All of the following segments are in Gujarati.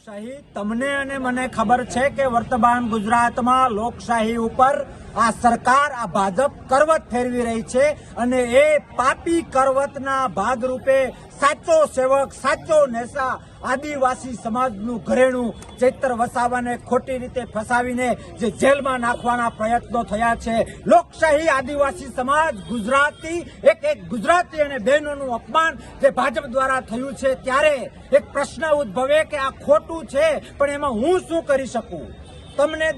લોકશાહી તમને અને મને ખબર છે કે વર્તમાન ગુજરાતમાં લોકશાહી ઉપર આ સરકાર આ ભાજપ કરવત ફેરવી રહી છે અને એ પાપી કરવતના ભાગરૂપે સાચો સેવક સાચો નેતા આદિવાસી સમાજનું ઘરેણું ચૈતર વસાવાને ખોટી રીતે ફસાવીને જે જેલમાં નાખવાના પ્રયત્નો થયા છે। લોકશાહી આદિવાસી સમાજ ગુજરાતી એક ગુજરાતી અને બહેનોનું અપમાન જે ભાજપ દ્વારા થયું છે ત્યારે એક પ્રશ્ન ઉદ્ભવે કે આ ખોટું છે પણ એમાં હું શું કરી શકું। તમને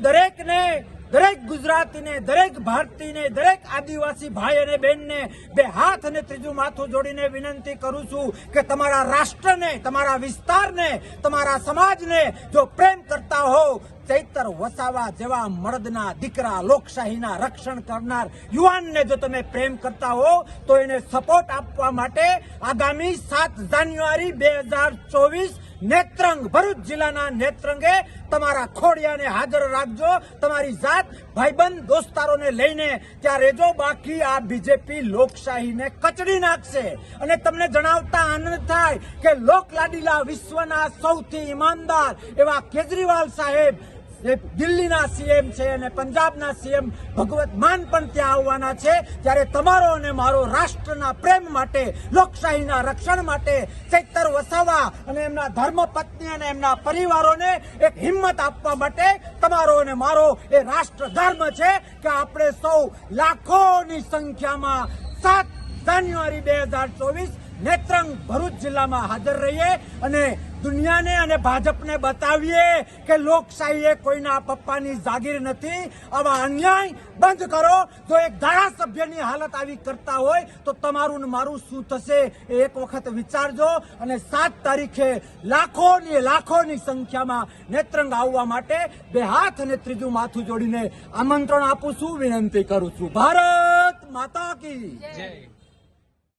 દરેક ગુજરાતીને દરેક ભારતીયને દરેક આદિવાસી ભાઈ અને બહેનને બે હાથ અને ત્રીજું માથું જોડીને વિનંતી કરું છું કે તમારા રાષ્ટ્રને તમારા વિસ્તારને તમારા સમાજને જો પ્રેમ કરતા હો ચૈતર વસાવા જેવા મર્દના દીકરા લોકશાહીના રક્ષણ કરનાર યુવાનને જો તમે પ્રેમ કરતા હો તો એને સપોર્ટ આપવા માટે આગામી 7 જાન્યુઆરી 2024 નેત્રંગ ભરૂચ જિલ્લાના નેત્રંગે તમારા ખોડિયાને હાજર રાખજો। તમારી જાત ભાઈબંધ દોસ્તારોને લઈને ત્યાં રહેજો, બાકી આ બીજેપી લોકશાહીને કચડી નાખશે। અને તમને જણાવતા આનંદ થાય કે લોકલાડીલા વિશ્વના સૌથી ઈમાનદાર એવા કેજરીવાલ સાહેબ દિલ્હીના સીએમ છે અને પંજાબના સીએમ ભગવત માન પણ ત્યાં આવવાના છે। ત્યારે તમારો અને મારો રાષ્ટ્રના પ્રેમ માટે લોકશાહીના રક્ષણ માટે ચૈતર વસાવા અને એમના ધર્મપત્ની અને એમના પરિવારોને એક હિંમત આપવા માટે તમારો અને મારો એ રાષ્ટ્ર ધર્મ છે કે આપણે સૌ લાખોની સંખ્યામાં 7 જાન્યુઆરી 2024 નેત્રંગ ભરૂચ જિલ્લામાં હાજર રહીએ અને દુનિયાને અને ભાજપને બતાવીએ કે લોકશાહી એ કોઈના પપ્પાની જાગીર નથી। આવા અન્યાય બંધ કરો। જો એક ધારાસભ્યની હાલત આવી કરતા હોય તો તમારું ને મારું શું થશે એ એક વખત વિચારજો। અને 7 તારીખે લાખોની સંખ્યામાં નેત્રંગ આવવા માટે બે હાથ અને ત્રીજું માથું જોડીને આમંત્રણ આપું છું, વિનંતી કરું છું। ભારત માતા કી જય।